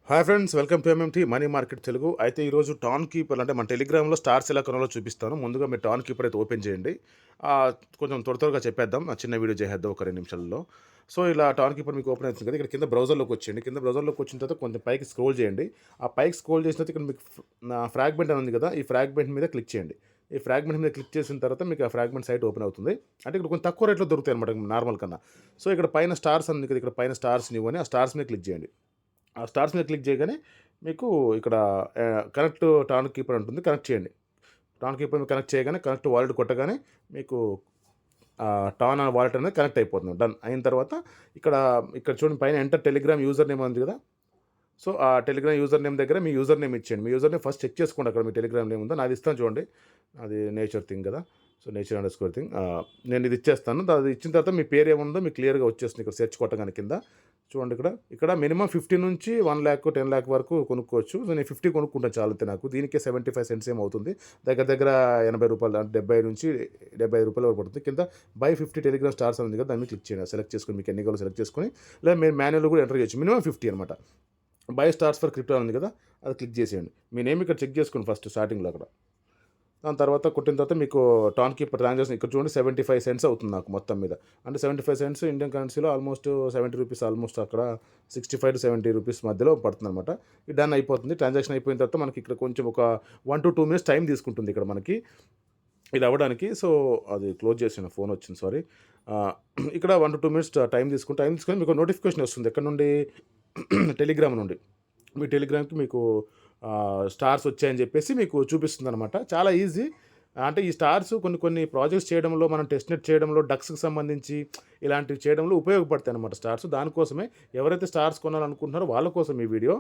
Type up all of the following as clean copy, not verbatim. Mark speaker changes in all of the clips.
Speaker 1: Hi friends, welcome to MMT money market Telugu. అయితే ఈరోజు tan keeper అంటే మన టెలిగ్రామ్లో స్టార్స్ ఎలా కొనాలో చూపిస్తాను. ముందుగా మీరు టాన్ కీపర్ అయితే ఓపెన్ చేయండి. కొంచెం త్వరగా చెప్పేద్దాం, ఆ చిన్న వీడియో చేసేద్దాం ఒక 2 నిమిషాలలో. సో ఇలా టాన్ కీపర్ మీకు ఓపెన్ అవుతుంది కదా, ఇక్కడ కింద బ్రౌజర్లోకి వచ్చేయండి. కింద బ్రౌజర్లోకి వచ్చిన తర్వాత కొంచెం పైకి స్క్రోల్ చేయండి. ఆ పైకి స్క్రోల్ చేసిన తర్వాత ఇక్కడ మీకు నా ఫ్రాగ్మెంట్ అని ఉంది కదా, ఈ ఫ్రాగ్మెంట్ మీద క్లిక్ చేయండి. ఈ ఫ్రాగ్మెంట్ మీద క్లిక్ చేసిన తర్వాత మీకు ఆ ఫ్రాగ్మెంట్ సైట్ ఓపెన్ అవుతుంది. అంటే ఇక్కడ కొంచెం తక్కువ రేట్లో దొరుకుతాయి అనమాట నార్మల్ కన్నా. సో ఇక్కడ పైన స్టార్స్ ఉంది కదా, ఇక్కడ పైన స్టార్స్ ఇవ్వని ఆ స్టార్స్ మీద క్లిక్ చేయండి. ఆ స్టార్స్ మీద క్లిక్ చేయగానే మీకు ఇక్కడ కనెక్ట్ టాన్ కీపర్ ఉంటుంది, కనెక్ట్ చేయండి. టాన్ కీపర్ మీద కనెక్ట్ చేయగానే కనెక్ట్ వాలెట్ కొట్టగానే మీకు టాన్ వాలెట్ అనేది కనెక్ట్ అయిపోతుంది. డన్ అయిన తర్వాత ఇక్కడ ఇక్కడ చూడండి, పైన ఎంటర్ టెలిగ్రామ్ యూజర్ నేమ్ ఉంది కదా. సో ఆ టెలిగ్రామ్ యూజర్ నేమ్ దగ్గర మీ యూజర్ నేమ్ ఇచ్చేయండి. మీ యూజర్ నేమ్ ఫస్ట్ చెక్ చేసుకోండి, అక్కడ మీ టెలిగ్రామ్ నేమ్ ఉందో. నాది ఇస్తాను చూడండి, అది నేచర్ థింగ్ కదా. So nature under score thing నేను ఇది ఇచ్చేస్తాను. అది ఇచ్చిన తర్వాత మీ పేరు ఏముందో మీకు క్లియర్గా వచ్చేస్తుంది ఇక్కడ సెర్చ్ కొట్టగానే కింద. చూడండి, ఇక్కడ మినిమం 50 నుంచి 1 lakh 10 lakh వరకు కొనుక్కోవచ్చు. సో నేను 50 కొనుక్కుంటాను చాలంతే నాకు. దీనికే 75 cents ఏమవుతుంది, దగ్గర 80 రూపాయలు, అంటే 70 నుంచి 75 రూపాయల వరకు పడుతుంది. కింద బై 50 టెలిగ్రామ్ స్టార్స్ ఉంది కదా, దాన్ని క్లిక్ చేయండి. సెలెక్ట్ చేసుకుని మీకు ఎన్ని కావాలో సెలెక్ట్ చేసుకుని, లేదా మీరు మాన్యువల్ కూడా ఎంటర్ చేయొచ్చు. మినిమం 50 అనమాట. బై స్టార్స్ ఫర్ క్రిప్టో ఉంది కదా, అది క్లిక్ చేసేయండి. మీ నేమ్ ఇక్కడ చెక్ చేసుకోండి ఫస్ట్ స్టార్టింగ్లో అక్కడ. దాని తర్వాత కొట్టిన తర్వాత మీకు టాన్ కీపర్ ట్రాన్సాక్షన్ ఇక్కడ చూడండి 75 cents అవుతుంది నాకు మొత్తం మీద. అంటే 75 cents ఇండియన్ కరెన్సీలో ఆల్మోస్ట్ 70 రూపీస్, ఆల్మోస్ట్ అక్కడ 65 to 70 రూపీస్ మధ్యలో పడుతుంది అనమాట. ఇది డన్ అయిపోతుంది. ట్రాన్సాక్షన్ అయిపోయిన తర్వాత మనకి ఇక్కడ కొంచెం ఒక 1 to 2 minutes టైం తీసుకుంటుంది ఇక్కడ మనకి ఇది అవ్వడానికి. సో అది క్లోజ్ చేసిన, ఫోన్ వచ్చింది, సారీ. ఇక్కడ 1 to 2 minutes టైం తీసుకుని మీకు నోటిఫికేషన్ వస్తుంది ఎక్కడ నుండి, టెలిగ్రామ్ నుండి. మీ టెలిగ్రామ్కి మీకు స్టార్స్ వచ్చాయని చెప్పేసి మీకు చూపిస్తుంది అనమాట. చాలా ఈజీ. అంటే ఈ స్టార్స్ కొన్ని ప్రాజెక్ట్స్ చేయడంలో, మనం టెస్ట్నెట్ చేయడంలో, డక్స్కి సంబంధించి ఇలాంటివి చేయడంలో ఉపయోగపడతాయి అనమాట స్టార్స్. దానికోసమే ఎవరైతే స్టార్స్ కొనాలనుకుంటున్నారో వాళ్ళ కోసం ఈ వీడియో.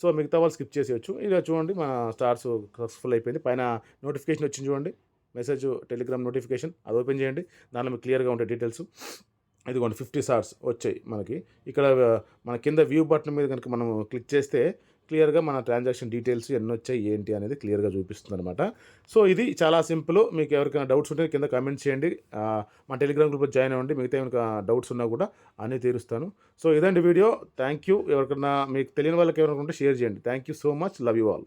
Speaker 1: సో మిగతా వాళ్ళు స్కిప్ చేసేయచ్చు. ఇలా చూడండి, మన స్టార్స్ సక్సెస్ఫుల్ అయిపోయింది. పైన నోటిఫికేషన్ వచ్చింది చూడండి, మెసేజ్ టెలిగ్రామ్ నోటిఫికేషన్, అది ఓపెన్ చేయండి. దానిలో మీకు క్లియర్గా ఉంటాయి డీటెయిల్స్. ఇదిగోండి 50 స్టార్స్ వచ్చాయి మనకి. ఇక్కడ మన కింద వ్యూ బటన్ మీద కనుక మనం క్లిక్ చేస్తే క్లియర్గా మన ట్రాన్సాక్షన్ డీటెయిల్స్ ఎన్ని వచ్చాయి ఏంటి అనేది క్లియర్గా చూపిస్తుంది అనమాట. సో ఇది చాలా సింపుల్. మీకు ఎవరికైనా డౌట్స్ ఉంటే కింద కామెంట్ చేయండి. మా టెలిగ్రామ్ గ్రూప్లో జాయిన్ అవ్వండి. మిగతా ఏమైనా డౌట్స్ ఉన్నా కూడా అన్నీ తీరుస్తాను. సో ఇదండి వీడియో. Thank you. ఎవరికైనా మీకు తెలియని వాళ్ళకి ఎవరైనా ఉంటే షేర్ చేయండి. Thank you so much. Love you all.